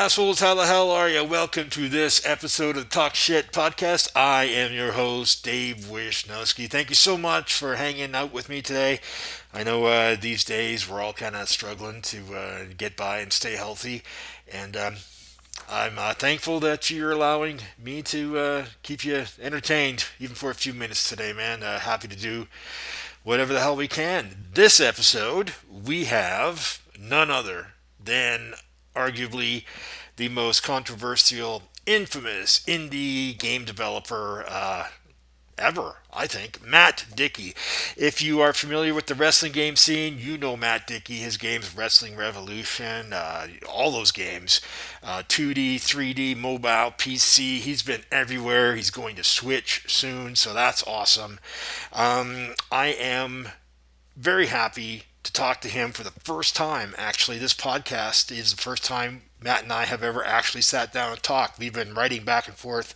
assholes, how the hell are you? Welcome to this episode of the Talk Shit podcast. I am your host, Dave Wishnowski. Thank you so much for hanging out with me today. I know these days we're all kind of struggling to get by and stay healthy, and I'm thankful that you're allowing me to keep you entertained, even for a few minutes today, man. Happy to do whatever the hell we can. This episode, we have none other than arguably the most controversial, infamous indie game developer ever, I think, Matt Dickey. If you are familiar with the wrestling game scene, you know Matt Dickey, his games Wrestling Revolution, all those games, 2D, 3D, mobile, PC. He's been everywhere. He's going to Switch soon, so that's awesome. I am very happy to talk to him for the first time. Actually, this podcast is the first time Matt and I have ever actually sat down and talked. We've been writing back and forth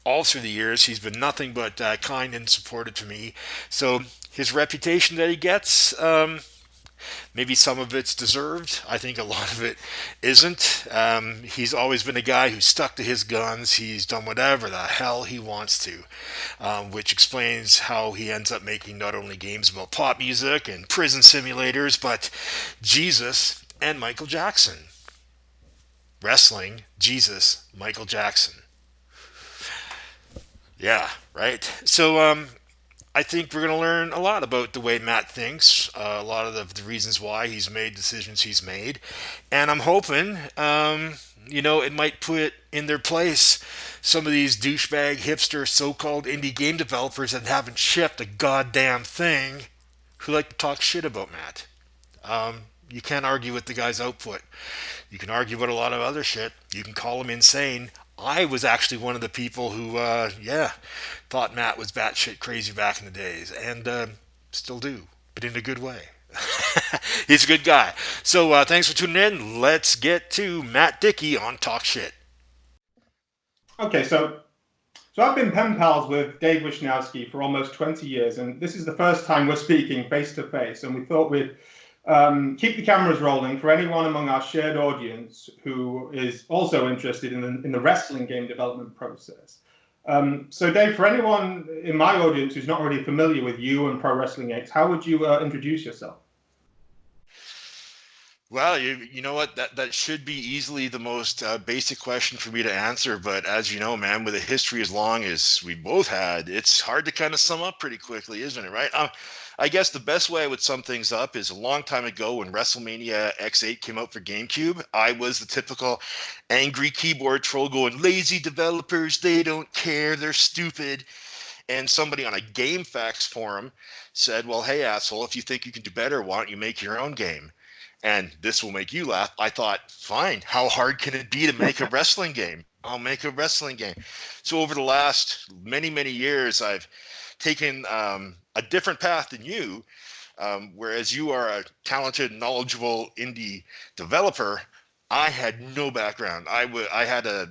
all through the years. He's been nothing but kind and supportive to me. So his reputation that he gets, maybe some of it's deserved. I think a lot of it isn't. He's always been a guy who's stuck to his guns. He's done whatever the hell he wants to, which explains how he ends up making not only games about pop music and prison simulators, but Jesus and Michael Jackson. Wrestling, Jesus, Michael Jackson. Yeah, right. So, I think we're going to learn a lot about the way Matt thinks, a lot of the reasons why he's made decisions he's made. And I'm hoping, it might put in their place some of these douchebag, hipster, so-called indie game developers that haven't shipped a goddamn thing who like to talk shit about Matt. You can't argue with the guy's output. You can argue about a lot of other shit. You can call him insane. I was actually one of the people who, thought Matt was batshit crazy back in the days, and still do, but in a good way. He's a good guy. So thanks for tuning in. Let's get to Matt Dickey on Talk Shit. Okay, so I've been pen pals with Dave Wishnowski for almost 20 years, and this is the first time we're speaking face to face. And we thought we'd keep the cameras rolling for anyone among our shared audience who is also interested in the wrestling game development process. So, Dave, for anyone in my audience who's not already familiar with you and Pro Wrestling X, how would you introduce yourself? Well, you know what? That should be easily the most basic question for me to answer. But as you know, man, with a history as long as we both had, it's hard to kind of sum up pretty quickly, isn't it? Right? I guess the best way I would sum things up is a long time ago when WrestleMania X8 came out for GameCube, I was the typical angry keyboard troll going, lazy developers, they don't care, they're stupid. And somebody on a GameFAQs forum said, well, hey, asshole, if you think you can do better, why don't you make your own game? And this will make you laugh. I thought, fine, how hard can it be to make a wrestling game? I'll make a wrestling game. So over the last many, many years, I've taken a different path than you, whereas you are a talented, knowledgeable indie developer. I had no background. I had a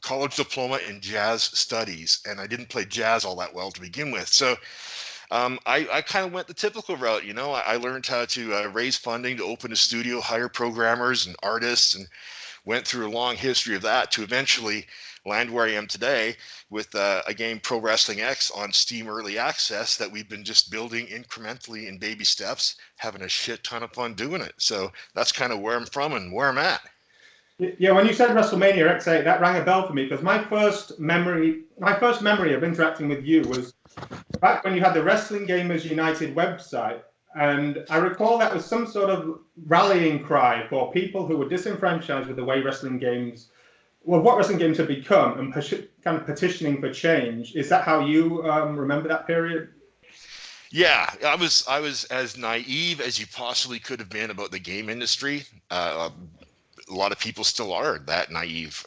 college diploma in jazz studies, and I didn't play jazz all that well to begin with. So I kind of went the typical route. I learned how to raise funding to open a studio, hire programmers and artists, and went through a long history of that to eventually land where I am today with a game, Pro Wrestling X, on Steam Early Access that we've been just building incrementally in baby steps, having a shit ton of fun doing it. So that's kind of where I'm from and where I'm at. Yeah, when you said WrestleMania X8, that rang a bell for me because my first memory of interacting with you was back when you had the Wrestling Gamers United website. And I recall that was some sort of rallying cry for people who were disenfranchised with the way what wrestling games had become, and kind of petitioning for change. Is that how you remember that period? Yeah, I was as naive as you possibly could have been about the game industry. A lot of people still are that naive,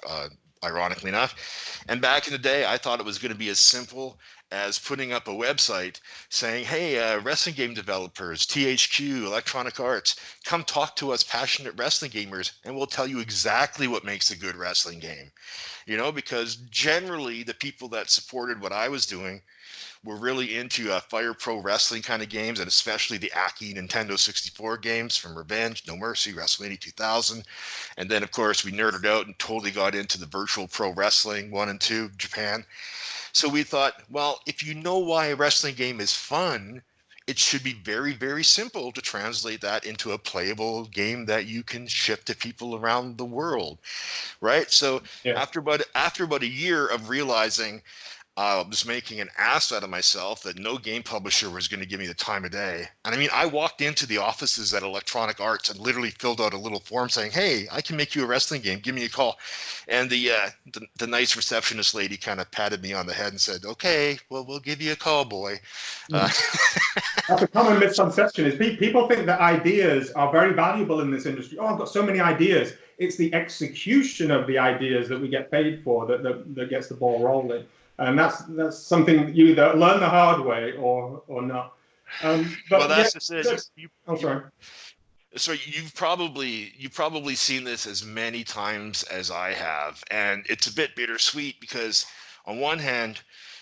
ironically enough. And back in the day, I thought it was going to be as simple as putting up a website saying, hey, wrestling game developers, THQ, Electronic Arts, come talk to us passionate wrestling gamers, and we'll tell you exactly what makes a good wrestling game. Because generally the people that supported what I was doing were really into Fire Pro Wrestling kind of games, and especially the Aki Nintendo 64 games from Revenge, No Mercy, WrestleMania 2000. And then, of course, we nerded out and totally got into the Virtual Pro Wrestling 1 and 2, Japan. So we thought, well, if you know why a wrestling game is fun, it should be very, very simple to translate that into a playable game that you can ship to people around the world, right? So Yes. after about a year of realizing I was making an ass out of myself, that no game publisher was going to give me the time of day. And I mean, I walked into the offices at Electronic Arts and literally filled out a little form saying, "Hey, I can make you a wrestling game. Give me a call." And the nice receptionist lady kind of patted me on the head and said, "Okay, well, we'll give you a call, boy." Uh, That's a common misconception. Is people think that ideas are very valuable in this industry. Oh, I've got so many ideas. It's the execution of the ideas that we get paid for that gets the ball rolling, and that's something you either learn the hard way or not. well, But yeah, that's just it. good. I'm sorry. So you've probably seen this as many times as I have, and it's a bit bittersweet because on one hand,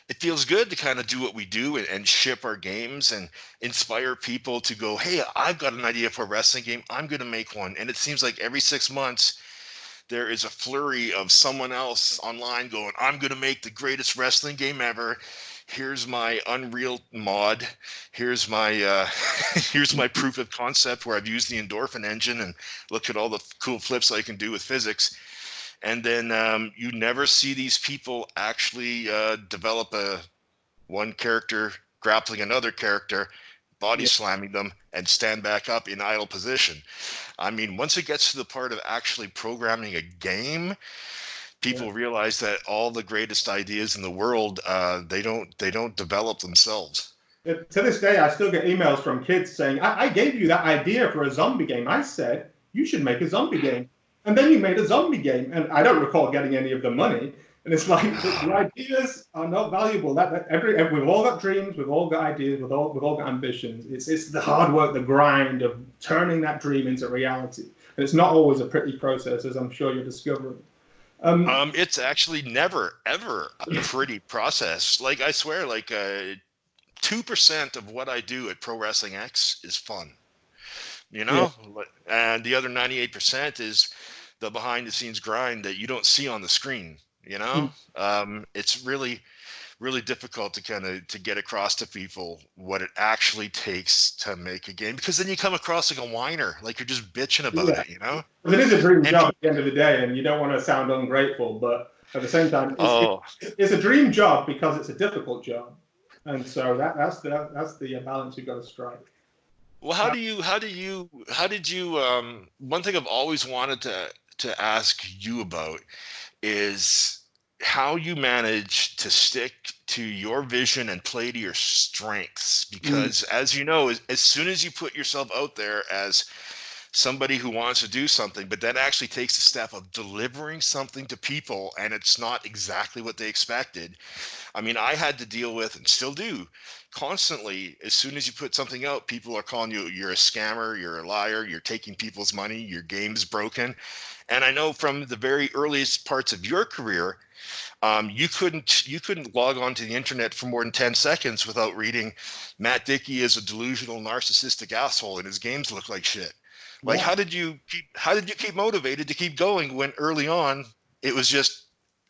it feels good to kind of do what we do and ship our games and inspire people to go, "Hey, I've got an idea for a wrestling game. I'm going to make one." And it seems like every 6 months there is a flurry of someone else online going, "I'm going to make the greatest wrestling game ever. Here's my Unreal mod. Here's my here's my proof of concept where I've used the endorphin engine and look at all the cool flips I can do with physics." And then you never see these people actually develop a one character grappling another character, body Yeah, slamming them, and stand back up in idle position. I mean, once it gets to the part of actually programming a game, yeah. people realize that all the greatest ideas in the world, they don't develop themselves. To this day, I still get emails from kids saying, I gave you that idea for a zombie game. I said, you should make a zombie game. And then you made a zombie game. And I don't recall getting any of the money. And it's like the ideas are not valuable. We've all got dreams, we've all got ideas, we've all got ambitions. It's the hard work, the grind of turning that dream into reality. And it's not always a pretty process, as I'm sure you're discovering. It's actually never ever a pretty process. Like I swear, like 2% of what I do at Pro Wrestling X is fun, you Yeah. know, and the other 98% is the behind the scenes grind that you don't see on the screen. You know, it's really difficult to kind of to get across to people what it actually takes to make a game, because then you come across like a whiner, like you're just bitching about Yeah. it, you know. But it is a dream And job at the end of the day, and you don't want to sound ungrateful, but at the same time, oh, it's a dream job because it's a difficult job, and so that's the balance you've got to strike. well, how did you one thing I've always wanted to ask you about is how you manage to stick to your vision and play to your strengths, Mm, because as you know, as soon as you put yourself out there as somebody who wants to do something, but then actually takes the step of delivering something to people and it's not exactly what they expected. I mean, I had to deal with, and still do, constantly. As soon as you put something out, people are calling you, you're a scammer, you're a liar, you're taking people's money, your game's broken. And I know from the very earliest parts of your career, you couldn't log onto the internet for more than 10 seconds without reading Matt Dickey is a delusional narcissistic asshole and his games look like shit. Like, yeah, how did you keep motivated to keep going when early on it was just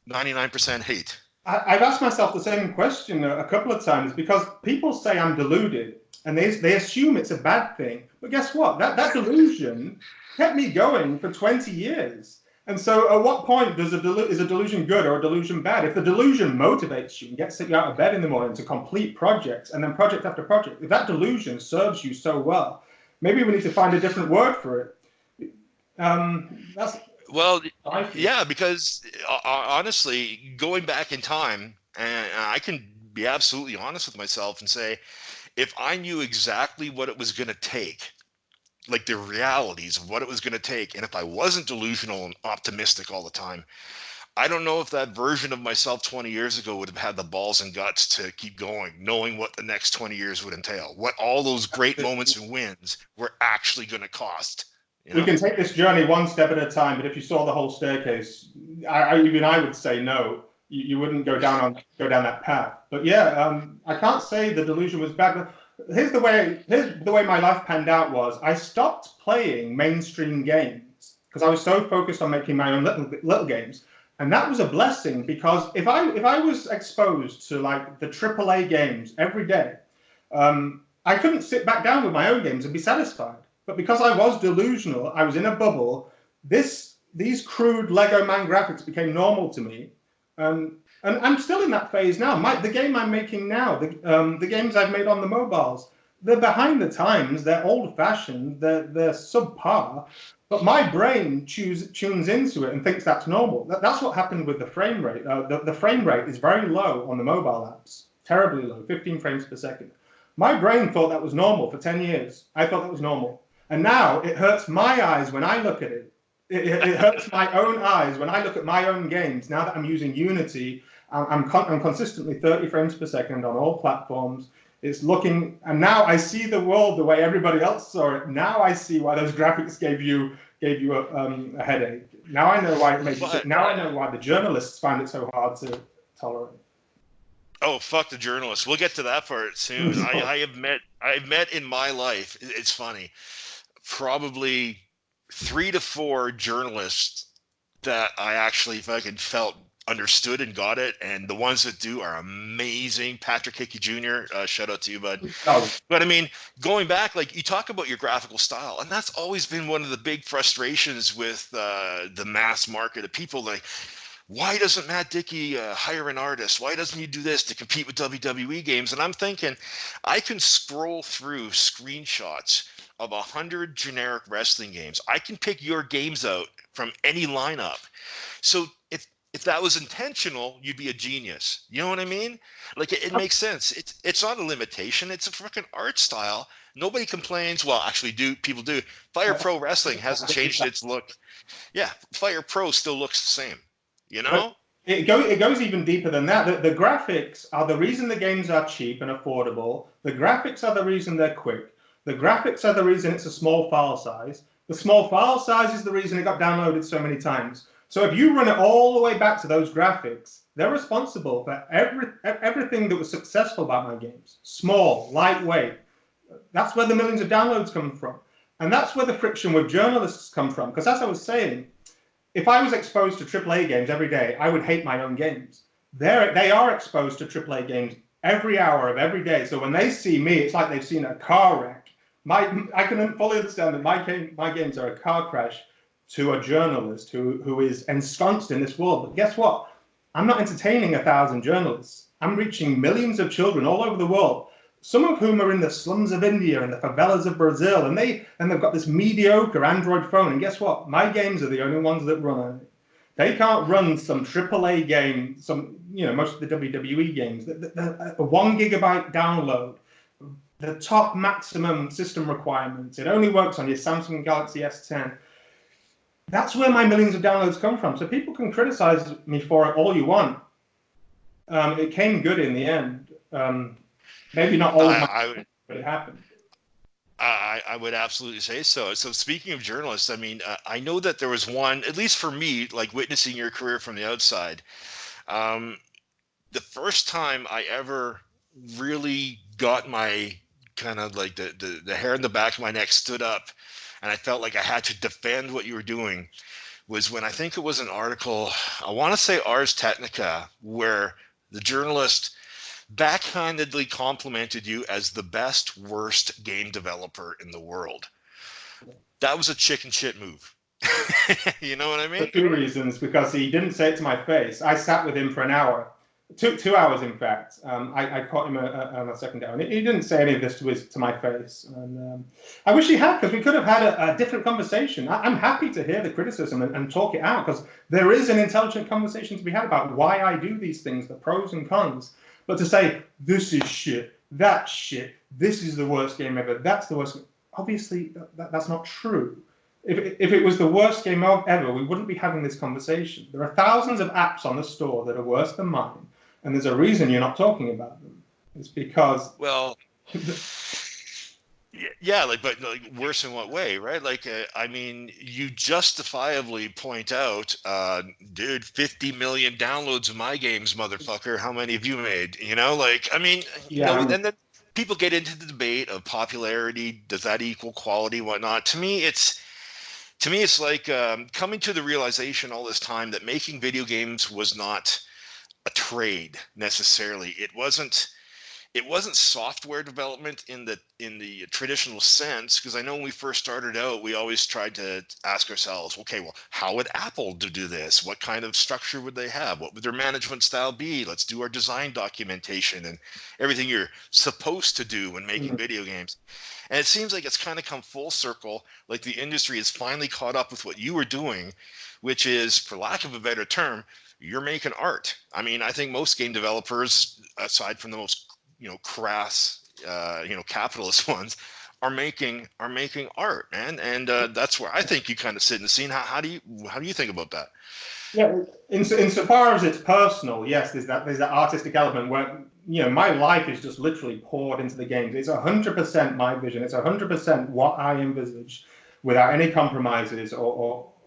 99% hate? I've asked myself the same question a couple of times because people say I'm deluded, and they assume it's a bad thing. But guess what? That delusion kept me going for 20 years. And so, at what point is a delusion good or a delusion bad? If the delusion motivates you and gets you out of bed in the morning to complete projects and then project after project, if that delusion serves you so well, maybe we need to find a different word for it. That's Well, how I feel. yeah, because honestly, going back in time, and I can be absolutely honest with myself and say, if I knew exactly what it was going to take, like the realities of what it was going to take, and if I wasn't delusional and optimistic all the time, I don't know if that version of myself 20 years ago would have had the balls and guts to keep going, knowing what the next 20 years would entail, what all those great moments and wins were actually going to cost, you We know? can take this journey one step at a time, but if you saw the whole staircase, even I would say no. you wouldn't go down that path. But yeah, I can't say the delusion was bad. Here's the way my life panned out was I stopped playing mainstream games because I was so focused on making my own little games. And that was a blessing because if I was exposed to like the AAA games every day, I couldn't sit back down with my own games and be satisfied. But because I was delusional, I was in a bubble. These crude Lego Man graphics became normal to me, and I'm still in that phase now. The game I'm making now, the games I've made on the mobiles, they're behind the times. They're old-fashioned. They're subpar. But my brain tunes into it and thinks that's normal. That's what happened with the frame rate. The frame rate is very low on the mobile apps, terribly low, 15 frames per second. My brain thought that was normal for 10 years. I thought that was normal. And now it hurts my eyes when I look at it. It hurts my own eyes when I look at my own games. Now that I'm using Unity, I'm consistently 30 frames per second on all platforms. It's looking, and now I see the world the way everybody else saw it. Now I see why those graphics gave you a headache. Now I know why it made you sick. Now I know why the journalists find it so hard to tolerate. Oh, fuck the journalists. We'll get to that part soon. I've met in my life, it's funny, probably 3 to 4 journalists that I actually fucking felt understood and got it, and the ones that do are amazing. Patrick Hickey Jr., shout out to you, bud. But I mean, going back, like you talk about your graphical style, and that's always been one of the big frustrations with the mass market of people. Like, why doesn't Matt Dickey hire an artist? Why doesn't he do this to compete with WWE games? And I'm thinking, I can scroll through screenshots of 100 generic wrestling games. I can pick your games out from any lineup. So if that was intentional, you'd be a genius. You know what I mean? Like it makes sense. It's not a limitation. It's a freaking art style. Nobody complains. Well, actually, people do. Fire Pro Wrestling hasn't changed its look. Yeah, Fire Pro still looks the same. You know? It goes even deeper than that. The graphics are the reason the games are cheap and affordable. The graphics are the reason they're quick. The graphics are the reason it's a small file size. The small file size is the reason it got downloaded so many times. So if you run it all the way back to those graphics, they're responsible for everything that was successful about my games. Small, lightweight. That's where the millions of downloads come from. And that's where the friction with journalists come from. Because as I was saying, if I was exposed to AAA games every day, I would hate my own games. They are exposed to AAA games every hour of every day. So when they see me, it's like they've seen a car wreck. I can fully understand that my games are a car crash to a journalist who is ensconced in this world. But guess what? I'm not entertaining 1,000 journalists. I'm reaching millions of children all over the world, some of whom are in the slums of India and the favelas of Brazil, and they've got this mediocre Android phone. And guess what? My games are the only ones that run on it. They can't run some AAA game, most of the WWE games. A 1 gigabyte download, the top maximum system requirements. It only works on your Samsung Galaxy S10. That's where my millions of downloads come from. So people can criticize me for it all you want. It came good in the end. Maybe not all of my, but it happened. I would absolutely say so. So speaking of journalists, I mean, I know that there was one, at least for me, like witnessing your career from the outside. The first time I ever really got my kind of like the hair in the back of my neck stood up, and I felt like I had to defend what you were doing, was when I think it was an article, I want to say Ars Technica, where the journalist backhandedly complimented you as the best worst game developer in the world. That was a chicken shit move. You know what I mean? For 2 reasons. Because he didn't say it to my face. I sat with him for an hour. 2 hours, in fact. I caught him on a second hour. And he didn't say any of this to my face. And I wish he had, because we could have had a different conversation. I'm happy to hear the criticism and talk it out, because there is an intelligent conversation to be had about why I do these things, the pros and cons. But to say, this is shit, that's shit, this is the worst game ever, that's the worst game, obviously that's not true. If it was the worst game ever, we wouldn't be having this conversation. There are thousands of apps on the store that are worse than mine, and there's a reason you're not talking about them. It's because... Well, Yeah, but like worse in what way, right? Like, I mean, you justifiably point out, dude, 50 million downloads of my games, motherfucker. How many have you made? Like, I mean, Yeah, and then people get into the debate of popularity. Does that equal quality, whatnot? To me, it's like coming to the realization all this time that making video games was not a trade necessarily. It wasn't software development in the traditional sense, because I know when we first started out, we always tried to ask ourselves, okay, well, how would Apple do this? What kind of structure would they have? What would their management style be? Let's do our design documentation and everything you're supposed to do when making mm, video games. And it seems like it's kind of come full circle, like the industry has finally caught up with what you were doing, which is, for lack of a better term, you're making art. I mean, I think most game developers, aside from the most crass, capitalist ones, are making art, man. And that's where I think you kind of sit in the scene. How do you think about that? yeah. Insofar as it's personal, yes, there's that artistic element where my life is just literally poured into the games. It's 100% my vision. It's 100% what I envisage, without any compromises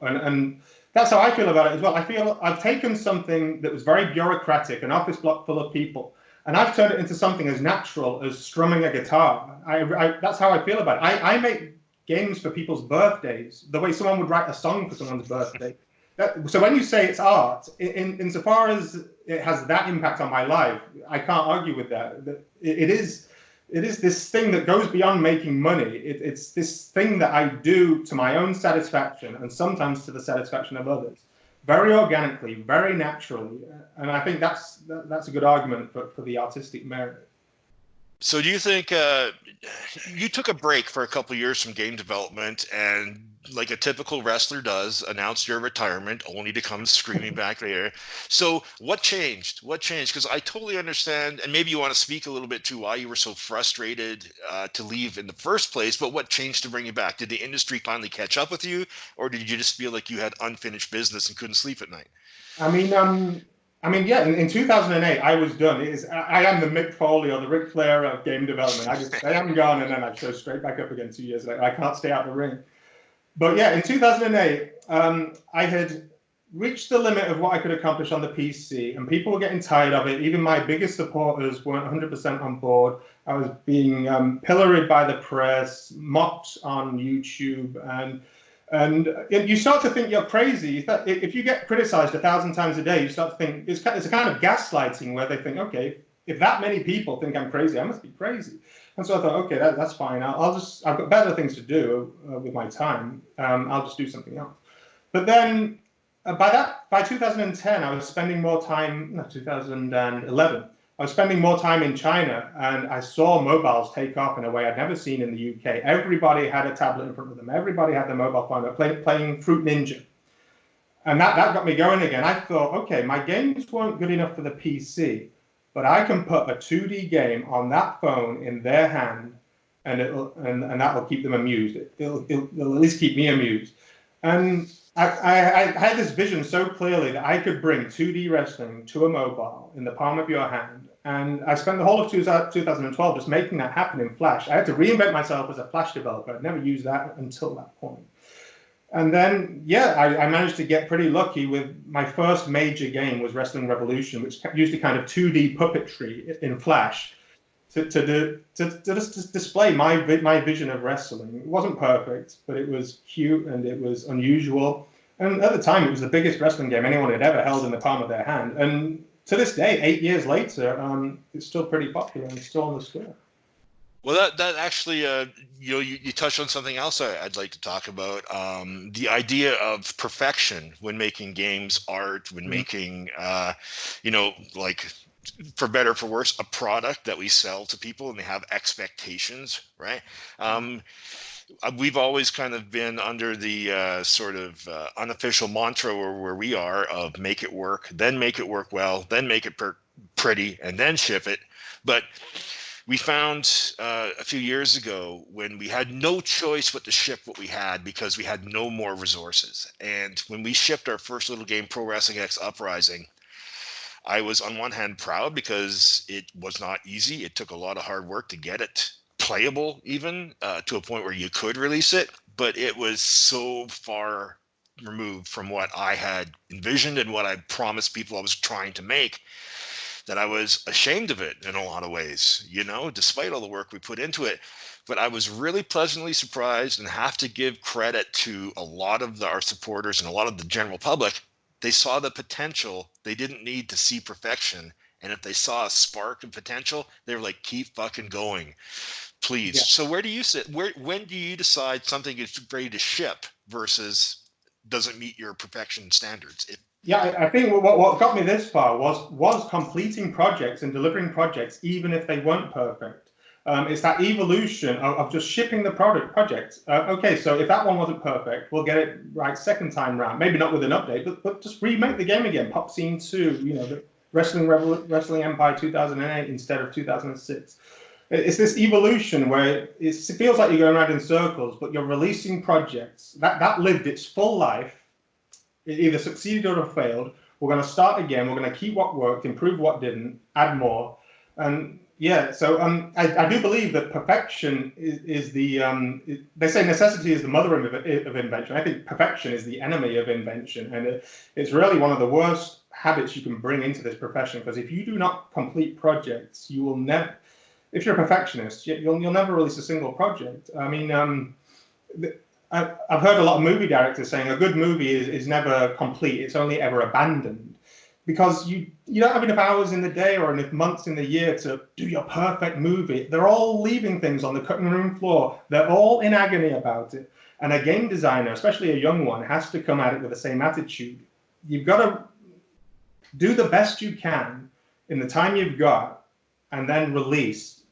and that's how I feel about it as well. I feel I've taken something that was very bureaucratic, an office block full of people, and I've turned it into something as natural as strumming a guitar. That's how I feel about it. I make games for people's birthdays, the way someone would write a song for someone's birthday. So when you say it's art, insofar as it has that impact on my life, I can't argue with that. It is this thing that goes beyond making money. It's this thing that I do to my own satisfaction and sometimes to the satisfaction of others, very organically, very naturally. And I think that's a good argument for the artistic merit. So do you think you took a break for a couple of years from game development, and like a typical wrestler does, announced your retirement only to come screaming back later? So what changed? What changed? Because I totally understand, and maybe you want to speak a little bit to why you were so frustrated to leave in the first place, but what changed to bring you back? Did the industry finally catch up with you, or did you just feel like you had unfinished business and couldn't sleep at night? I mean, yeah. In 2008, I was done. I am the Mick Foley or the Ric Flair of game development. I just say I'm gone, and then I show straight back up again 2 years later. I can't stay out the ring. But yeah, in 2008, I had reached the limit of what I could accomplish on the PC, and people were getting tired of it. Even my biggest supporters weren't 100% on board. I was being pilloried by the press, mocked on YouTube, and you start to think you're crazy. If you get criticized 1,000 times a day, you start to think it's a kind of gaslighting where they think, okay, if that many people think I'm crazy, I must be crazy. And so I thought, okay, that's fine. I've got better things to do with my time. I'll just do something else. But then by 2010, I was spending more time, no, 2011, I was spending more time in China, and I saw mobiles take off in a way I'd never seen in the UK. Everybody had a tablet in front of them. Everybody had their mobile phone playing Fruit Ninja. And that got me going again. I thought, okay, my games weren't good enough for the PC, but I can put a 2D game on that phone in their hand, and that will keep them amused. It'll at least keep me amused. And I had this vision so clearly that I could bring 2D wrestling to a mobile in the palm of your hand. And I spent the whole of 2012 just making that happen in Flash. I had to reinvent myself as a Flash developer. I'd never used that until that point. And then, yeah, I managed to get pretty lucky with my first major game was Wrestling Revolution, which used a kind of 2D puppetry in Flash to just display my vision of wrestling. It wasn't perfect, but it was cute and it was unusual. And at the time, it was the biggest wrestling game anyone had ever held in the palm of their hand. And to this day, 8 years later, it's still pretty popular and still on the store. Well, that actually, you touched on something else I'd like to talk about. The idea of perfection when making games, art, when Mm-hmm. making, like, for better or for worse, a product that we sell to people and they have expectations, right? Um, we've always kind of been under the sort of unofficial mantra where we are of make it work, then make it work well, then make it pretty, and then ship it. But we found a few years ago when we had no choice but to ship what we had because we had no more resources. And when we shipped our first little game, Pro Wrestling X Uprising, I was on one hand proud because it was not easy. It took a lot of hard work to get it playable even to a point where you could release it, but it was so far removed from what I had envisioned and what I promised people I was trying to make that I was ashamed of it in a lot of ways, despite all the work we put into it. But I was really pleasantly surprised and have to give credit to a lot of our supporters and a lot of the general public. They saw the potential. They didn't need to see perfection. And if they saw a spark of potential, they were like, keep fucking going, please. Yeah. So where do you sit? When do you decide something is ready to ship versus doesn't meet your perfection standards? Yeah, I think what got me this far was completing projects and delivering projects, even if they weren't perfect. It's that evolution of just shipping the project. Okay, so if that one wasn't perfect, we'll get it right second time round. Maybe not with an update, but just remake the game again. Pop Scene 2, the Wrestling Empire 2008 instead of 2006. It's this evolution where it feels like you're going around in circles, but you're releasing projects that lived its full life. It either succeeded or failed. We're going to start again. We're going to keep what worked, improve what didn't, add more. And yeah, so I do believe that perfection is the, they say necessity is the mother of invention. I think perfection is the enemy of invention. And it's really one of the worst habits you can bring into this profession, because if you do not complete projects, you will never, if you're a perfectionist, you'll never release a single project. I mean, I've heard a lot of movie directors saying a good movie is never complete. It's only ever abandoned, because you don't have enough hours in the day or enough months in the year to do your perfect movie. They're all leaving things on the cutting room floor. They're all in agony about it. And a game designer, especially a young one, has to come at it with the same attitude. You've got to do the best you can in the time you've got, and then release.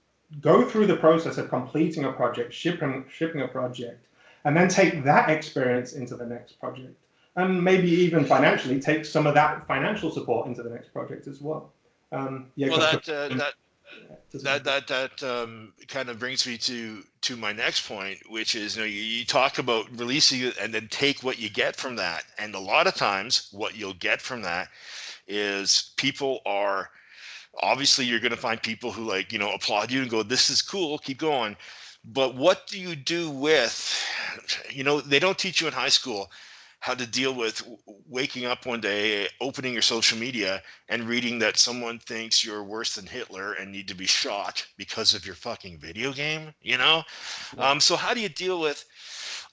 Go through the process of completing a project, shipping a project, and then take that experience into the next project, and maybe even financially take some of that financial support into the next project as well. Yeah, well, that kind of brings me to my next point, which is you talk about releasing it and then take what you get from that, and a lot of times what you'll get from that is people are obviously you're going to find people who applaud you and go, this is cool, keep going. But what do you do with, they don't teach you in high school how to deal with waking up one day, opening your social media and reading that someone thinks you're worse than Hitler and need to be shot because of your fucking video game, So how do you deal with,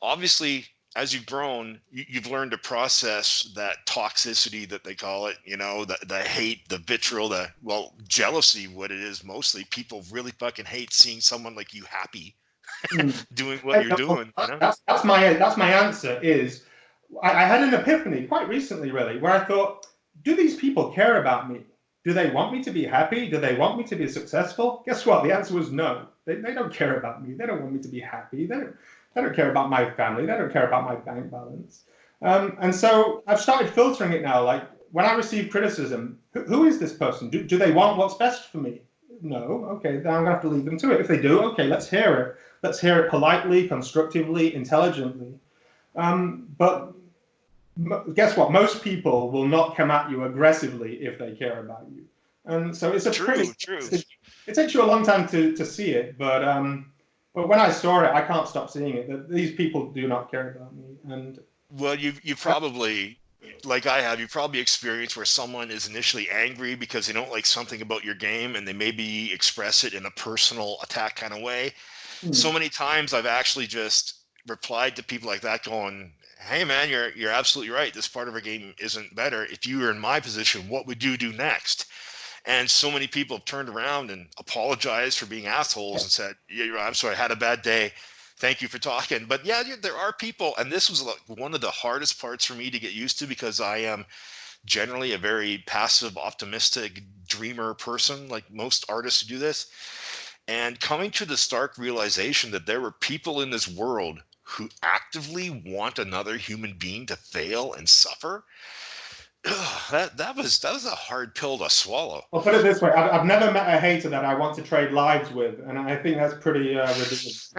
obviously, as you've grown, you've learned to process that toxicity that they call it, the hate, the vitriol, jealousy, what it is mostly. People really fucking hate seeing someone like you happy doing what you're doing. That's my answer. Is I had an epiphany quite recently, really, where I thought, do these people care about me? Do they want me to be happy? Do they want me to be successful? Guess what? The answer was no. They don't care about me. They don't want me to be happy. They don't care about my family. They don't care about my bank balance. And so I've started filtering it now. Like when I receive criticism, who is this person? Do they want what's best for me? No. Okay, then I'm going to have to leave them to it. If they do, okay, let's hear it. Let's hear it politely, constructively, intelligently. But guess what? Most people will not come at you aggressively if they care about you. And so it's true. It takes you a long time to see it, but when I saw it, I can't stop seeing it. That these people do not care about me. And well, you probably, like I have, you probably experienced where someone is initially angry because they don't like something about your game, and they maybe express it in a personal attack kind of way. So many times I've actually just replied to people like that going, hey man, you're absolutely right. This part of our game isn't better. If you were in my position, what would you do next? And so many people have turned around and apologized for being assholes and said, yeah, I'm sorry, I had a bad day. Thank you for talking. But yeah, there are people, and this was one of the hardest parts for me to get used to, because I am generally a very passive, optimistic dreamer person, like most artists who do this. And coming to the stark realization that there were people in this world who actively want another human being to fail and suffer, that was a hard pill to swallow. I'll put it this way: I've never met a hater that I want to trade lives with, and I think that's pretty ridiculous.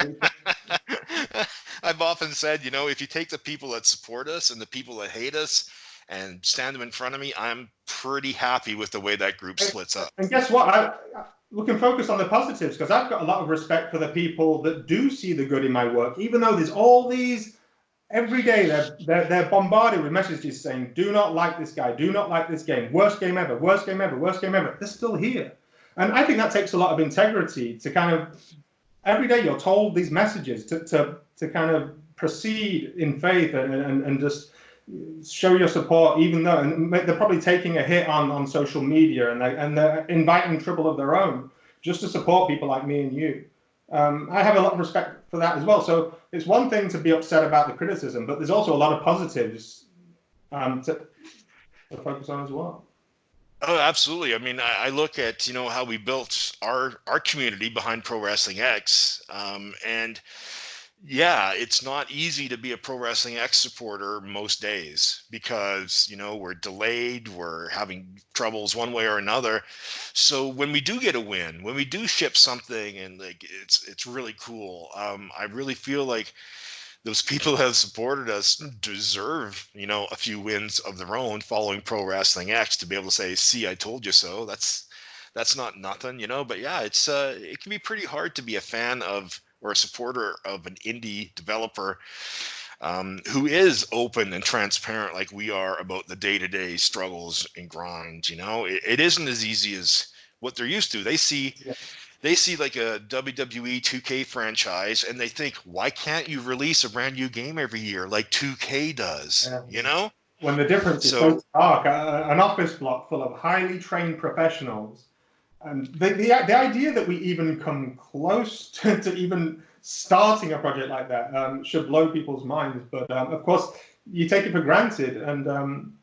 I've often said, if you take the people that support us and the people that hate us and stand them in front of me, I'm pretty happy with the way that group splits up. And guess what? we can focus on the positives, because I've got a lot of respect for the people that do see the good in my work, even though there's all these. Every day they're bombarded with messages saying, "Do not like this guy, do not like this game, worst game ever, worst game ever, worst game ever." They're still here, and I think that takes a lot of integrity to kind of every day you're told these messages to kind of proceed in faith and just show your support, even though and they're probably taking a hit on social media and they're inviting trouble of their own just to support people like me and you. I have a lot of respect for that as well. So it's one thing to be upset about the criticism, but there's also a lot of positives to focus on as well. Oh, absolutely. I mean, I look at, how we built our community behind Pro Wrestling X. And yeah, it's not easy to be a Pro Wrestling X supporter most days because, we're delayed, we're having troubles one way or another. So when we do get a win, when we do ship something and like it's really cool, I really feel like those people that have supported us deserve, a few wins of their own following Pro Wrestling X to be able to say, "See, I told you so." That's not nothing, But yeah, it can be pretty hard to be a fan of or a supporter of an indie developer who is open and transparent like we are about the day-to-day struggles and grinds. It isn't as easy as what they're used to. They see like a WWE 2K franchise and they think, why can't you release a brand new game every year like 2K does? When the difference is so stark, an office block full of highly trained professionals, and the idea that we even come close to even starting a project like that should blow people's minds. But of course, you take it for granted. And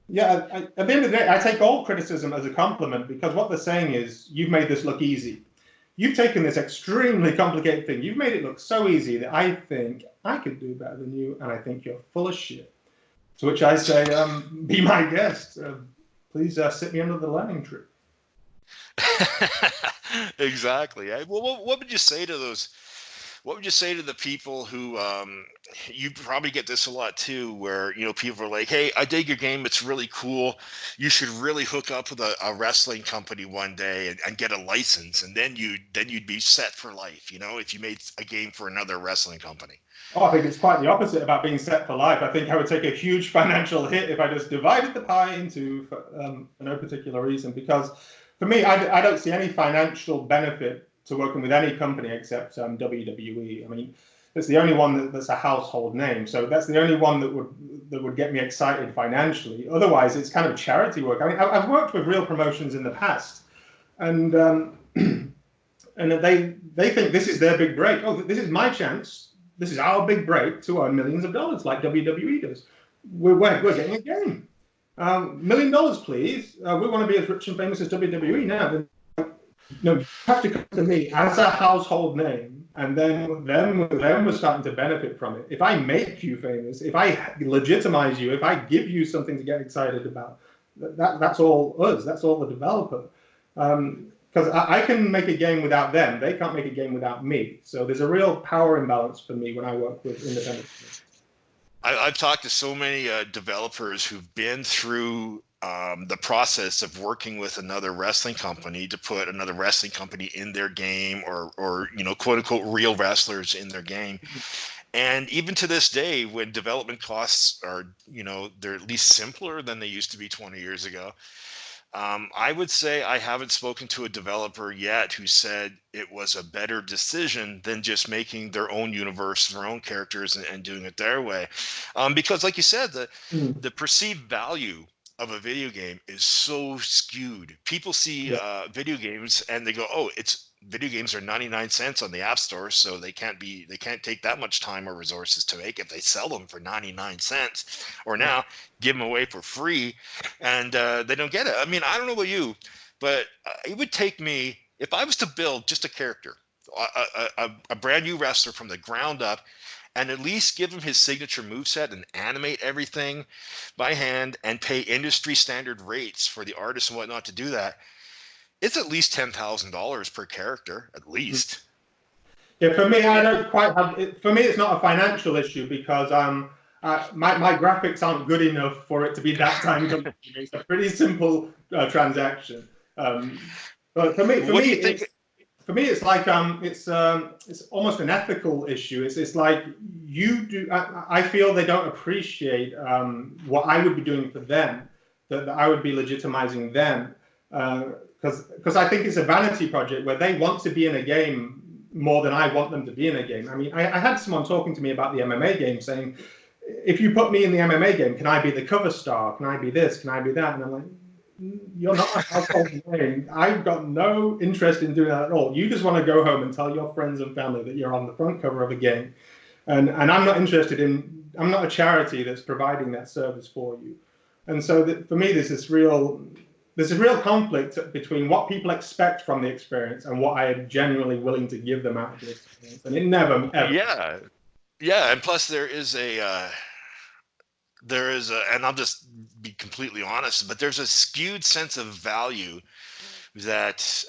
yeah, at the end of the day, I take all criticism as a compliment, because what they're saying is, you've made this look easy. You've taken this extremely complicated thing. You've made it look so easy that I think I could do better than you, and I think you're full of shit. To which I say, be my guest. Please sit me under the learning tree. Exactly. Well, what would you say to those? What would you say to the people who you probably get this a lot too, where people are like, "Hey, I dig your game. It's really cool. You should really hook up with a wrestling company one day and get a license, and then you'd be set for life. If you made a game for another wrestling company." Oh, I think it's quite the opposite about being set for life. I think I would take a huge financial hit if I just divided the pie into for no particular reason. Because for me, I don't see any financial benefit to working with any company except WWE. I mean, it's the only one that's a household name. So that's the only one that would get me excited financially. Otherwise, it's kind of charity work. I mean, I've worked with real promotions in the past, and and they think this is their big break. Oh, this is my chance. This is our big break to earn millions of dollars, like WWE does. We're getting a game. $1 million, please. We want to be as rich and famous as WWE now. No, you have to come to me as a household name, and then we're starting to benefit from it. If I make you famous, if I legitimize you, if I give you something to get excited about, that's all us. That's all the developer. Because I can make a game without them. They can't make a game without me. So there's a real power imbalance for me when I work with independent teams. I've talked to so many developers who've been through the process of working with another wrestling company to put another wrestling company in their game, or quote unquote real wrestlers in their game. And even to this day, when development costs are, they're at least simpler than they used to be 20 years ago. I would say I haven't spoken to a developer yet who said it was a better decision than just making their own universe, their own characters, and doing it their way. Because, like you said, the perceived value of a video game is so skewed. People see video games and they go, "Oh, video games are 99 cents on the App Store, so they can't take that much time or resources to make. If they sell them for 99 cents or now give them away for free, and they don't get it." I mean, I don't know about you, but it would take me, if I was to build just a character, a brand new wrestler from the ground up, and at least give him his signature moveset and animate everything by hand and pay industry standard rates for the artists and whatnot to do that, it's at least $10,000 per character, at least. Yeah, for me, I don't quite have it. For me, it's not a financial issue because my graphics aren't good enough for it to be that time consuming. It's a pretty simple transaction. But for me, What do you think? it's like it's almost an ethical issue. It's like you do. I feel they don't appreciate what I would be doing for them. That I would be legitimizing them because I think it's a vanity project where they want to be in a game more than I want them to be in a game. I mean, I had someone talking to me about the MMA game saying, if you put me in the MMA game, can I be the cover star? Can I be this? Can I be that? And I'm like, you're not a household name. I've got no interest in doing that at all. You just want to go home and tell your friends and family that you're on the front cover of a game. And I'm not interested in, I'm not a charity that's providing that service for you. And so for me, there's this real conflict between what people expect from the experience and what I am genuinely willing to give them out of the experience. And it never, ever. Yeah. And plus and I'll just be completely honest, but there's a skewed sense of value that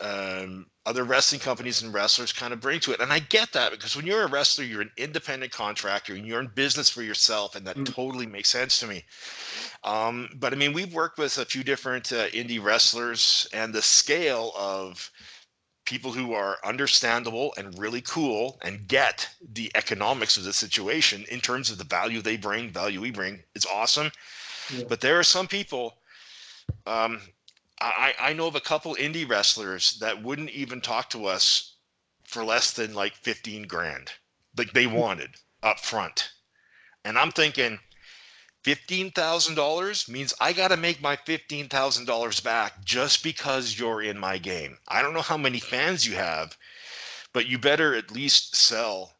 other wrestling companies and wrestlers kind of bring to it. And I get that, because when you're a wrestler, you're an independent contractor and you're in business for yourself. And that totally makes sense to me. But I mean, we've worked with a few different indie wrestlers, and the scale of people who are understandable and really cool and get the economics of the situation in terms of the value we bring is awesome. Yeah. But there are some people, I know of a couple indie wrestlers that wouldn't even talk to us for less than like 15 grand. Like they wanted up front. And I'm thinking $15,000 means I got to make my $15,000 back just because you're in my game. I don't know how many fans you have, but you better at least sell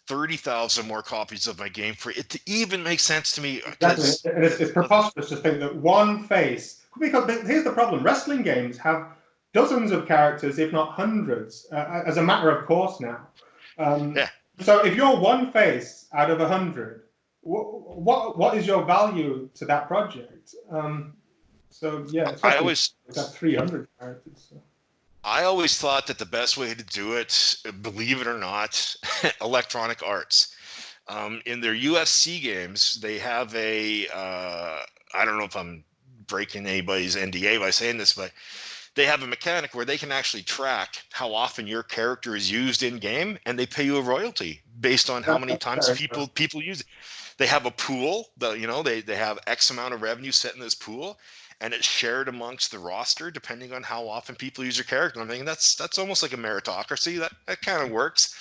30,000 more copies of my game for it to even make sense to me. Exactly. And it's preposterous to think that one face, because here's the problem, wrestling games have dozens of characters, if not hundreds, as a matter of course now. Yeah. So if you're one face out of 100, what is your value to that project? So yeah, especially if you have 300 characters. So. I always thought that the best way to do it, believe it or not, Electronic Arts. In their UFC games, they have I don't know if I'm breaking anybody's NDA by saying this, but they have a mechanic where they can actually track how often your character is used in game, and they pay you a royalty based on how many times people use it. They have a pool, they have X amount of revenue set in this pool, and it's shared amongst the roster depending on how often people use your character. I'm thinking that's almost like a meritocracy. That kind of works.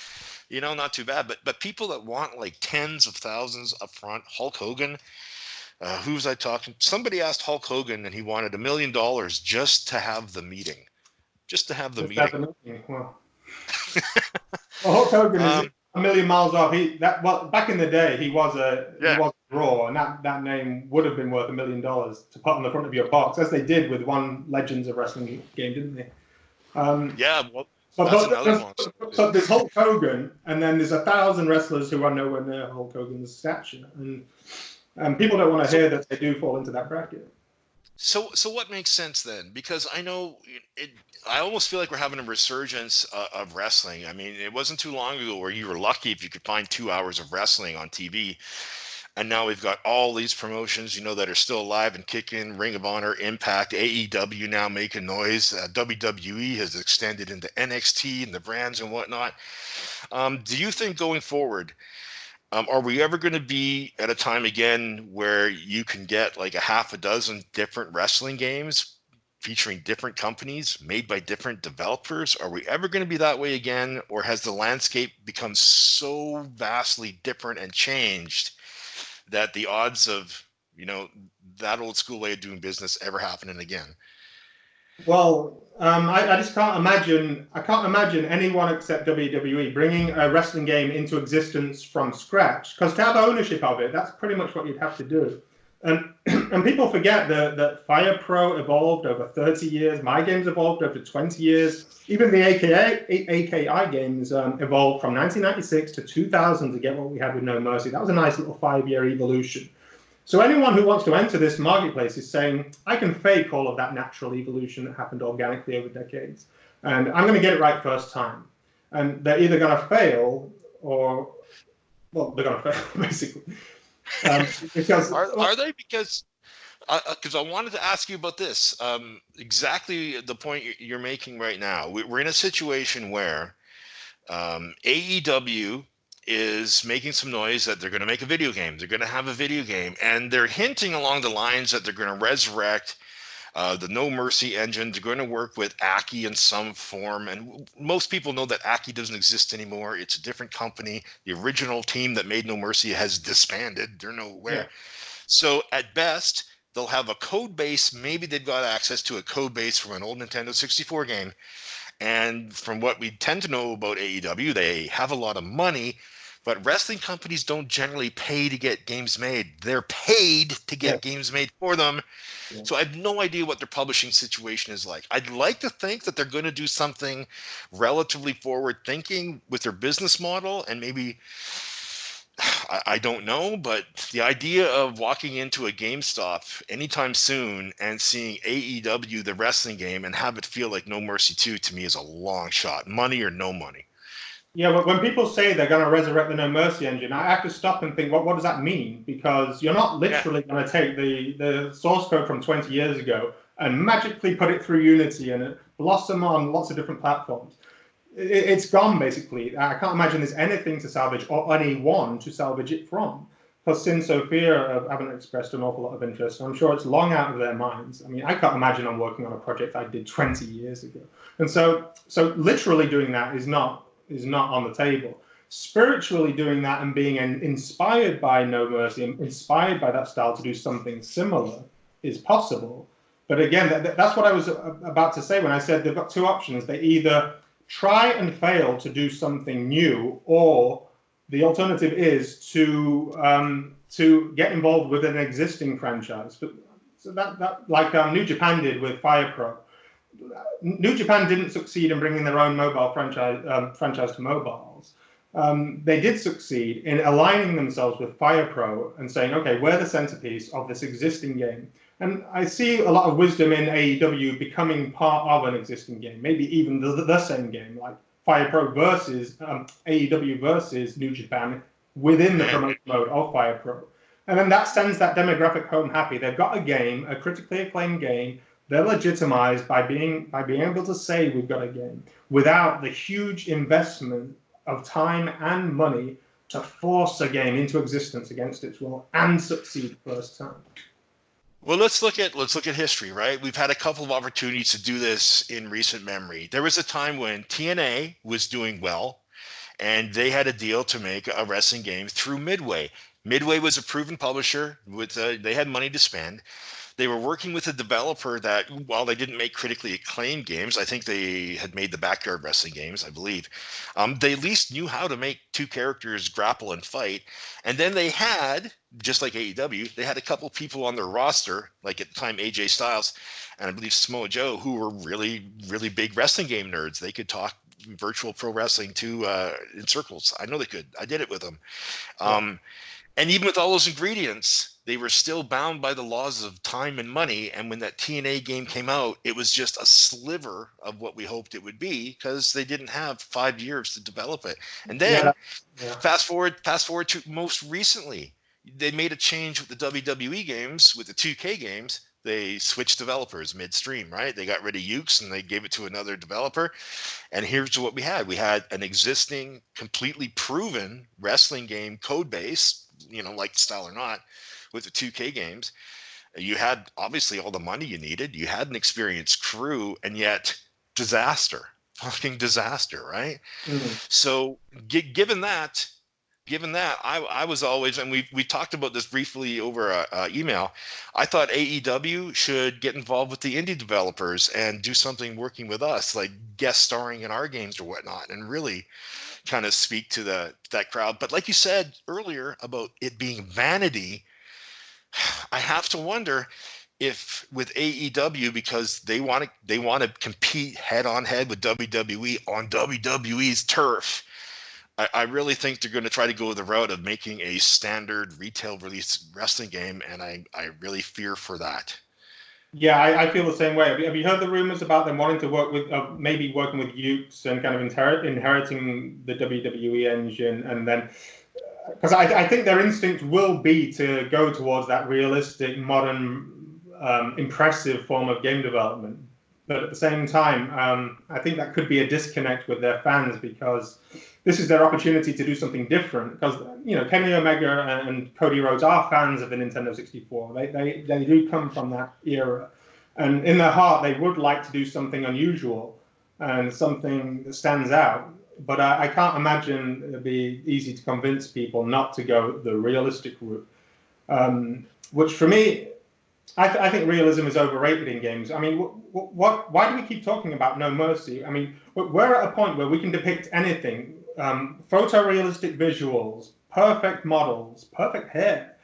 Not too bad. But people that want like tens of thousands up front, Hulk Hogan, who was I talking? Somebody asked Hulk Hogan, and he wanted $1 million just to have the meeting. Just to have the meeting. Well, Hulk Hogan is a million miles off. Back in the day, he was a Raw, and that name would have been worth $1 million to put on the front of your box, as they did with one Legends of Wrestling game, didn't they? But there's Hulk Hogan, and then there's 1,000 wrestlers who are nowhere near Hulk Hogan's stature, and people don't want to hear that they do fall into that bracket. So what makes sense then? Because I know I almost feel like we're having a resurgence of wrestling. I mean, it wasn't too long ago where you were lucky if you could find 2 hours of wrestling on TV. And now we've got all these promotions, that are still alive and kicking. Ring of Honor, Impact, AEW now making noise. WWE has extended into NXT and the brands and whatnot. Do you think going forward, are we ever going to be at a time again where you can get like a half a dozen different wrestling games featuring different companies made by different developers? Are we ever going to be that way again? Or has the landscape become so vastly different and changed that the odds of, that old school way of doing business ever happening again? Well, I just can't imagine. I can't imagine anyone except WWE bringing a wrestling game into existence from scratch. Because to have ownership of it, that's pretty much what you'd have to do. And people forget that Fire Pro evolved over 30 years. My games evolved over 20 years. Even the AKI games evolved from 1996 to 2000 to get what we had with No Mercy. That was a nice little 5-year evolution. So anyone who wants to enter this marketplace is saying, I can fake all of that natural evolution that happened organically over decades. And I'm going to get it right first time. And they're either going to fail or, well, they're going to fail, basically. Are they? Because because I wanted to ask you about this. Exactly the point you're making right now. We're in a situation where AEW is making some noise that they're going to make a video game. They're going to have a video game, and they're hinting along the lines that they're going to resurrect the No Mercy engine. They're going to work with Aki in some form, and most people know that Aki doesn't exist anymore. It's a different company. The original team that made No Mercy has disbanded. They're nowhere. Yeah. So at best, they'll have a code base. Maybe they've got access to a code base from an old Nintendo 64 game. And from what we tend to know about AEW, they have a lot of money, but wrestling companies don't generally pay to get games made. They're paid to Yeah. get games made for them. Yeah. So I have no idea what their publishing situation is like. I'd like to think that they're going to do something relatively forward thinking with their business model, and maybe I don't know, but the idea of walking into a GameStop anytime soon and seeing AEW, the wrestling game, and have it feel like No Mercy 2 to me is a long shot. Money or no money. Yeah, but when people say they're going to resurrect the No Mercy engine, I have to stop and think, what does that mean? Because you're not literally going to take the source code from 20 years ago and magically put it through Unity and blossom on lots of different platforms. It's gone, basically. I can't imagine there's anything to salvage or anyone to salvage it from. Plus, Sin Sophia haven't expressed an awful lot of interest. I'm sure it's long out of their minds. I mean, I can't imagine I'm working on a project I did 20 years ago. And so literally doing that is not on the table. Spiritually doing that and being inspired by No Mercy, inspired by that style to do something similar is possible. But again, that's what I was about to say when I said they've got two options. They either try and fail to do something new, or the alternative is to get involved with an existing franchise. But so that like New Japan did with Fire Pro. New Japan didn't succeed in bringing their own mobile franchise to mobiles. They did succeed in aligning themselves with Fire Pro and saying, okay, we're the centerpiece of this existing game. And I see a lot of wisdom in AEW becoming part of an existing game, maybe even the same game, like Fire Pro versus AEW versus New Japan within the promotion mode of Fire Pro. And then that sends that demographic home happy. They've got a game, a critically acclaimed game. They're legitimized by being able to say we've got a game without the huge investment of time and money to force a game into existence against its will and succeed first time. Well, let's look at history, right? We've had a couple of opportunities to do this in recent memory. There was a time when TNA was doing well, and they had a deal to make a wrestling game through Midway. Midway was a proven publisher with they had money to spend. They were working with a developer that, while they didn't make critically acclaimed games, I think they had made the Backyard Wrestling games, I believe. They at least knew how to make two characters grapple and fight. And then they had, just like AEW, they had a couple people on their roster, like at the time AJ Styles and I believe Samoa Joe, who were really, really big wrestling game nerds. They could talk virtual pro wrestling in circles. I know they could. I did it with them. And even with all those ingredients, they were still bound by the laws of time and money. And when that TNA game came out, it was just a sliver of what we hoped it would be because they didn't have 5 years to develop it. And then fast forward to most recently, they made a change with the WWE games, with the 2K games. They switched developers midstream, right? They got rid of Ukes and they gave it to another developer. And here's what we had. We had an existing, completely proven wrestling game code base, like Style or Not, with the 2K games. You had obviously all the money you needed. You had an experienced crew, and yet disaster, fucking disaster, right? So given that, I was always, and we talked about this briefly over email. I thought AEW should get involved with the indie developers and do something working with us, like guest starring in our games or whatnot, and really kind of speak to that crowd. But like you said earlier about it being vanity, I have to wonder if with AEW, because they want to compete head on head with WWE on WWE's turf. I really think they're going to try to go the route of making a standard retail release wrestling game, and I really fear for that. Yeah, I feel the same way. Have you heard the rumors about them wanting to work with, maybe working with Ukes and kind of inheriting the WWE engine, and then because I think their instinct will be to go towards that realistic, modern impressive form of game development. But at the same time, I think that could be a disconnect with their fans, because this is their opportunity to do something different. Because Kenny Omega and Cody Rhodes are fans of the Nintendo 64. They do come from that era, and in their heart, they would like to do something unusual and something that stands out. But I can't imagine it'd be easy to convince people not to go the realistic route. Which for me, I think realism is overrated in games. I mean, why do we keep talking about No Mercy? I mean, we're at a point where we can depict anything, photorealistic visuals, perfect models, perfect hair.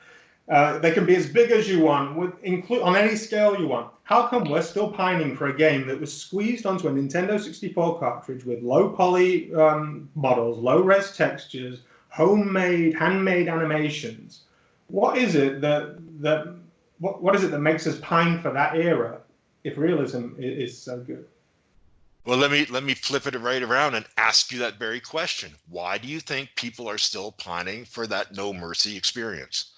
They can be as big as you want, on any scale you want. How come we're still pining for a game that was squeezed onto a Nintendo 64 cartridge with low poly models, low res textures, homemade, handmade animations? What is it what is it that makes us pine for that era if realism is so good? Well, let me flip it right around and ask you that very question. Why do you think people are still pining for that No Mercy experience?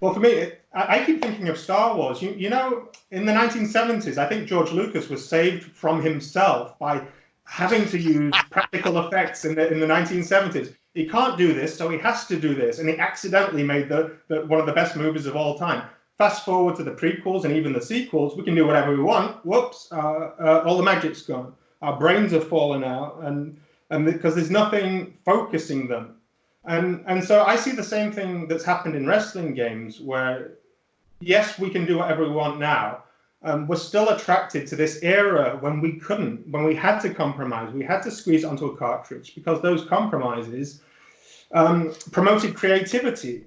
Well, for me, I keep thinking of Star Wars. You know, in the 1970s, I think George Lucas was saved from himself by having to use practical effects in the 1970s. He can't do this, so he has to do this, and he accidentally made the one of the best movies of all time. Fast forward to the prequels and even the sequels, we can do whatever we want. Whoops, all the magic's gone. Our brains have fallen out, and because there's nothing focusing them. And so I see the same thing that's happened in wrestling games, where yes, we can do whatever we want now. We're still attracted to this era when we couldn't, when we had to compromise, we had to squeeze onto a cartridge, because those compromises promoted creativity.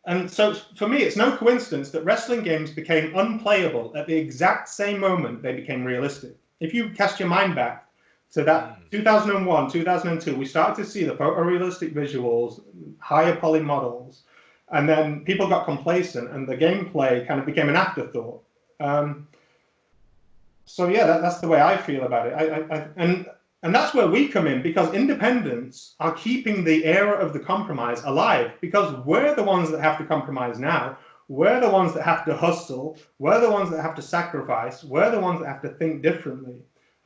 And so for me, it's no coincidence that wrestling games became unplayable at the exact same moment they became realistic. If you cast your mind back to that 2001, 2002, we started to see the photorealistic visuals, higher poly models, and then people got complacent and the gameplay kind of became an afterthought. So yeah, that's the way I feel about it. And that's where we come in, because independents are keeping the era of the compromise alive, because we're the ones that have to compromise now. We're the ones that have to hustle. We're the ones that have to sacrifice. We're the ones that have to think differently.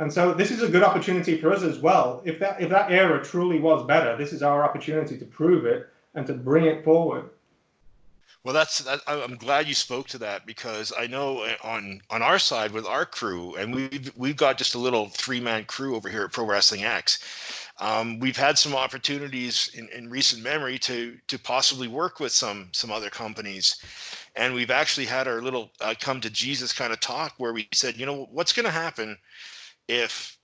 And so this is a good opportunity for us as well. If that era truly was better, this is our opportunity to prove it and to bring it forward. Well, I'm glad you spoke to that, because I know on our side with our crew, and we've got just a little 3-man crew over here at Pro Wrestling X. We've had some opportunities in recent memory to possibly work with some other companies, and we've actually had our little come to Jesus kind of talk, where we said, what's going to happen if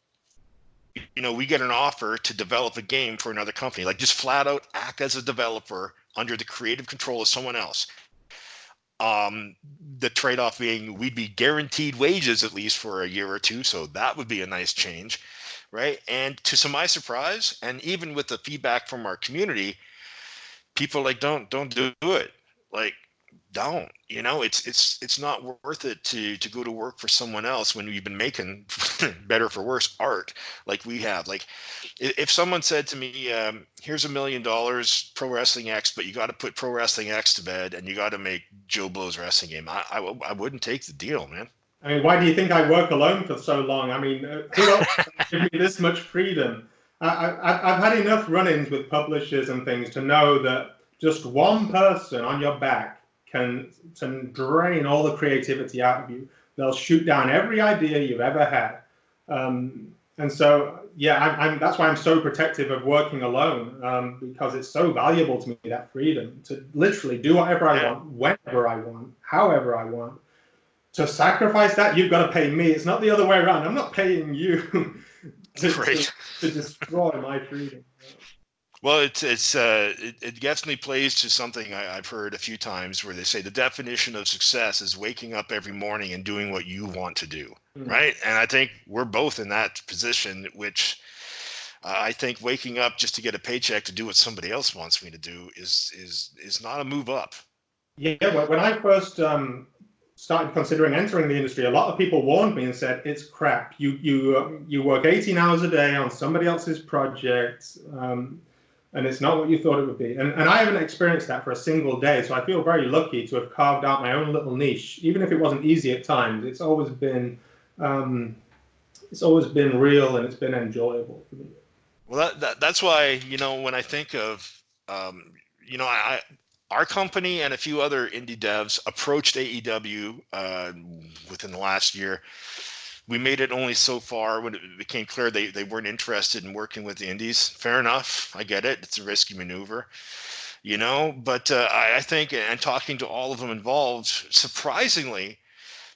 we get an offer to develop a game for another company, like just flat out act as a developer under the creative control of someone else. The trade-off being we'd be guaranteed wages at least for a year or two, so that would be a nice change, right? And to my surprise, and even with the feedback from our community, people are like, don't do it. Like, don't. It's not worth it to go to work for someone else when you've been making better for worse art like we have. Like, if someone said to me, here's $1 million, Pro Wrestling X, but you got to put Pro Wrestling X to bed and you got to make Joe Blow's wrestling game, I wouldn't take the deal, man. I mean, why do you think I work alone for so long? I mean, who else give me this much freedom? I've had enough run-ins with publishers and things to know that just one person on your back can drain all the creativity out of you. They'll shoot down every idea you've ever had. And so, yeah, that's why I'm so protective of working alone, because it's so valuable to me, that freedom to literally do whatever I want, whenever I want, however I want. To sacrifice that, you've got to pay me. It's not the other way around. I'm not paying you to destroy my freedom. Well, it definitely plays to something I've heard a few times, where they say the definition of success is waking up every morning and doing what you want to do, right? And I think we're both in that position, which I think waking up just to get a paycheck to do what somebody else wants me to do is not a move up. Yeah, when I first started considering entering the industry, a lot of people warned me and said, it's crap. You work 18 hours a day on somebody else's project. and it's not what you thought it would be. And I haven't experienced that for a single day, so I feel very lucky to have carved out my own little niche. Even if it wasn't easy at times, it's always been real and it's been enjoyable for me. Well, that's why, when I think of, I our company and a few other indie devs approached AEW within the last year. We made it only so far when it became clear they weren't interested in working with the indies. Fair enough. I get it. It's a risky maneuver, but I think, and talking to all of them involved, surprisingly,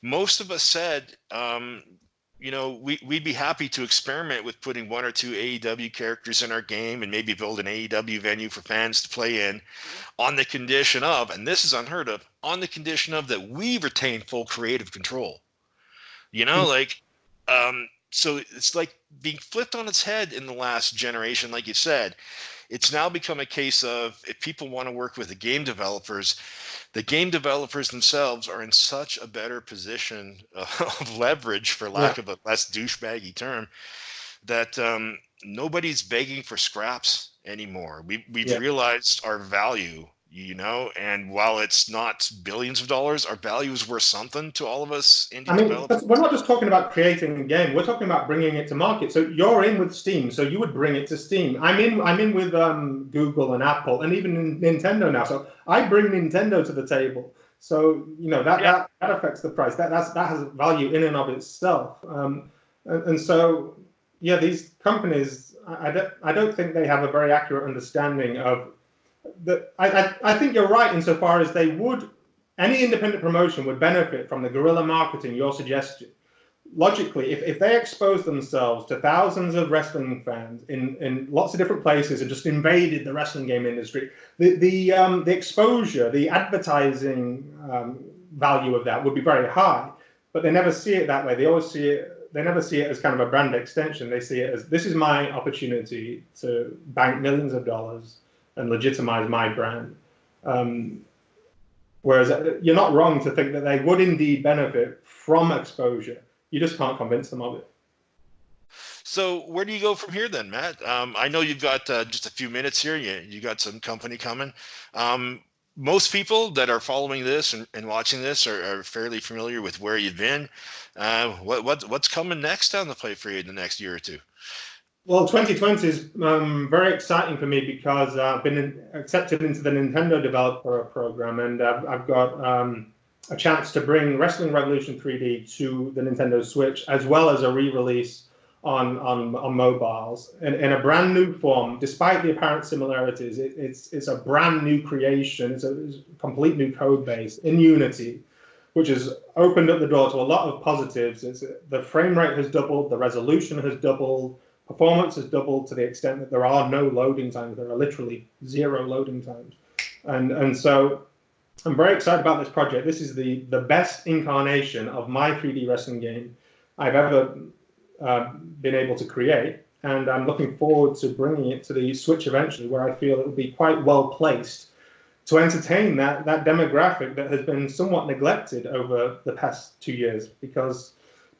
most of us said, we'd be happy to experiment with putting one or two AEW characters in our game and maybe build an AEW venue for fans to play in, on the condition of, and this is unheard of, on the condition of that we retain full creative control. Like, so it's like being flipped on its head in the last generation. Like you said, it's now become a case of, if people want to work with the game developers themselves are in such a better position of leverage, for lack of a less douchebaggy term, that nobody's begging for scraps anymore. We've realized our value, and while it's not billions of dollars, our value is worth something to all of us indie developers. We're not just talking about creating a game. We're talking about bringing it to market. So you're in with Steam, so you would bring it to Steam. I'm in with Google and Apple and even Nintendo now. So I bring Nintendo to the table. So that affects the price. That has value in and of itself. And so these companies, I don't think they have a very accurate understanding of that. I think you're right insofar as any independent promotion would benefit from the guerrilla marketing, your suggestion. Logically, if they expose themselves to thousands of wrestling fans in lots of different places and just invaded the wrestling game industry, the exposure, the advertising value of that would be very high. But they never see it that way. They never see it as kind of a brand extension. They see it as, this is my opportunity to bank millions of dollars and legitimize my brand. Whereas you're not wrong to think that they would indeed benefit from exposure. You just can't convince them of it. So where do you go from here then, Matt? I know you've got just a few minutes here. You got some company coming. Most people that are following this and watching this are fairly familiar with where you've been. What's coming next down the plate for you in the next year or two? Well, 2020 is very exciting for me because I've been accepted into the Nintendo Developer Program, and I've got a chance to bring Wrestling Revolution 3D to the Nintendo Switch, as well as a re-release on mobiles in a brand new form. Despite the apparent similarities, it's a brand new creation. It's a complete new code base in Unity, which has opened up the door to a lot of positives. The frame rate has doubled, the resolution has doubled, performance has doubled to the extent that there are no loading times. There are literally 0 loading times. And so I'm very excited about this project. This is the best incarnation of my 3D wrestling game I've ever been able to create. And I'm looking forward to bringing it to the Switch eventually, where I feel it will be quite well placed to entertain that demographic that has been somewhat neglected over the past 2 years, because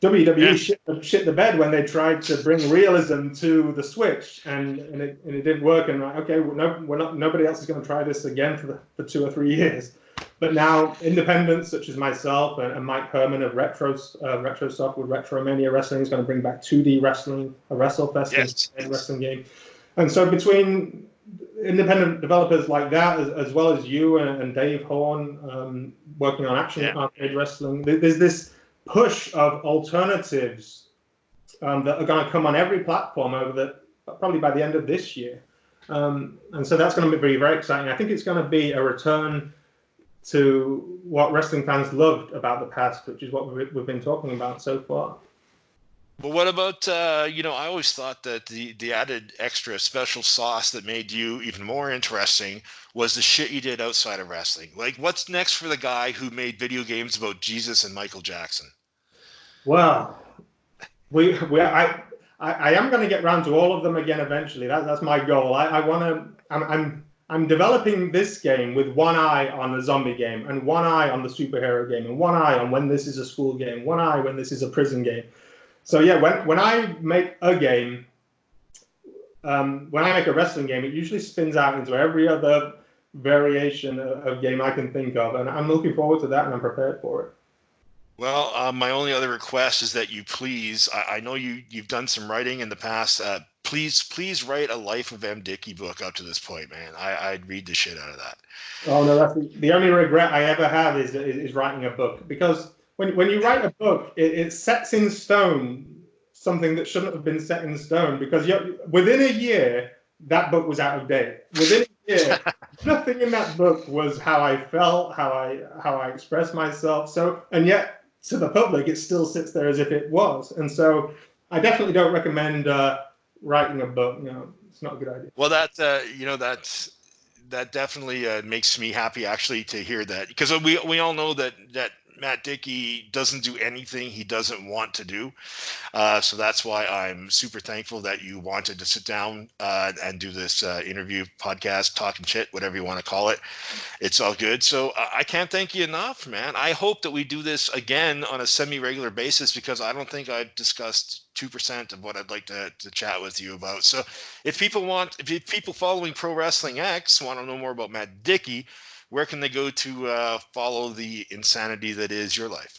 WWE shit the bed when they tried to bring realism to the Switch, and it didn't work. And nobody else is going to try this again for 2 or 3 years. But now independents such as myself and Mike Herman of RetroSoft with Retromania Wrestling is going to bring back 2D wrestling, a WrestleFest wrestling game. And so between independent developers like that, as well as you and Dave Horn working on action arcade wrestling, there's this push of alternatives that are going to come on every platform probably by the end of this year. And so that's going to be very exciting. I think it's going to be a return to what wrestling fans loved about the past, which is what we've been talking about so far. But what about, I always thought that the added extra special sauce that made you even more interesting was the shit you did outside of wrestling. Like, what's next for the guy who made video games about Jesus and Michael Jackson? Well, I am going to get round to all of them again eventually. That's my goal. I'm developing this game with one eye on the zombie game, and one eye on the superhero game, and one eye on when this is a school game, one eye when this is a prison game. So yeah, when I make a game, when I make a wrestling game, it usually spins out into every other variation of game I can think of, and I'm looking forward to that, and I'm prepared for it. Well, my only other request is that you please, I know you've done some writing in the past. Please write a Life of M. Dickey book up to this point, man. I'd read the shit out of that. Oh no, that's the only regret I ever have is writing a book, because when you write a book, it sets in stone something that shouldn't have been set in stone, because within a year that book was out of date. Within a year, nothing in that book was how I felt, how I expressed myself. So, and yet to the public, it still sits there as if it was. And so, I definitely don't recommend writing a book. It's not a good idea. Well, that definitely makes me happy actually to hear that, because we all know that Matt Dickey doesn't do anything he doesn't want to do. So that's why I'm super thankful that you wanted to sit down and do this interview, podcast, talking shit, whatever you want to call it. It's all good. So I can't thank you enough, man. I hope that we do this again on a semi-regular basis, because I don't think I've discussed 2% of what I'd like to chat with you about. So if people following Pro Wrestling X want to know more about Matt Dickey, where can they go to follow the insanity that is your life?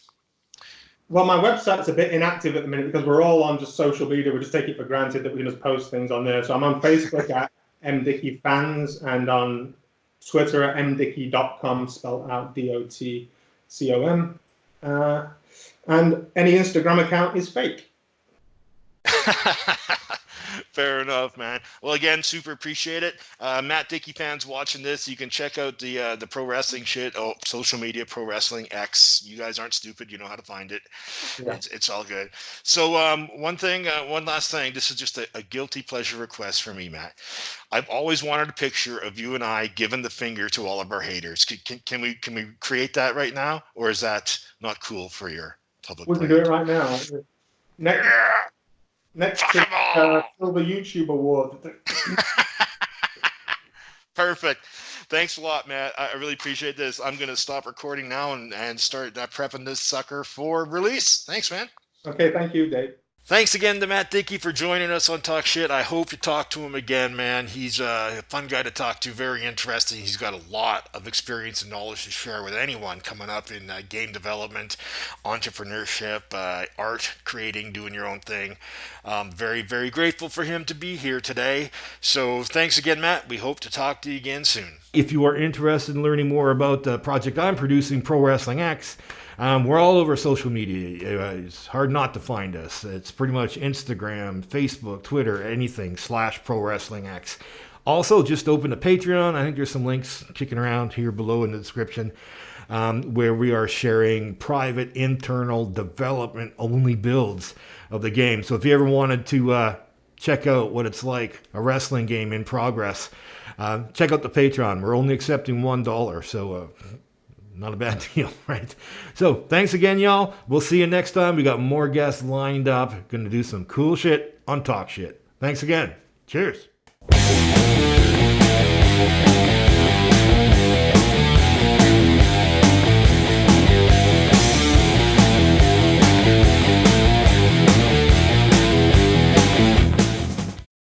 Well, my website's a bit inactive at the minute because we're all on just social media. We just take it for granted that we can just post things on there. So I'm on Facebook at mdickeyfans, and on Twitter at mdickey.com, spelled out DOTCOM. And any Instagram account is fake. Fair enough, man. Well, again, super appreciate it. Matt Dickey fans watching this, you can check out the pro wrestling shit. Oh, social media, Pro Wrestling X. You guys aren't stupid. You know how to find it. Yeah. It's all good. So one last thing. This is just a guilty pleasure request for me, Matt. I've always wanted a picture of you and I giving the finger to all of our haters. Can we create that right now, or is that not cool for your public? We can do it right now. Next to Silver YouTube Award. Perfect. Thanks a lot, Matt. I really appreciate this. I'm going to stop recording now and start prepping this sucker for release. Thanks, man. Okay, thank you, Dave. Thanks again to Matt Dickey for joining us on Talk Shit. I hope you talk to him again, man. He's a fun guy to talk to, very interesting. He's got a lot of experience and knowledge to share with anyone coming up in game development, entrepreneurship, art, creating, doing your own thing. Very, very grateful for him to be here today. So thanks again, Matt. We hope to talk to you again soon. If you are interested in learning more about the project I'm producing, Pro Wrestling X, we're all over social media. It's hard not to find us. It's pretty much Instagram, Facebook, Twitter, anything /Pro Wrestling X. Also, just open a Patreon. I think there's some links kicking around here below in the description, where we are sharing private internal development only builds of the game. So if you ever wanted to check out what it's like, a wrestling game in progress, check out the Patreon. We're only accepting $1, so not a bad deal, right? So thanks again, y'all. We'll see you next time. We got more guests lined up. Going to do some cool shit on Talk Shit. Thanks again. Cheers.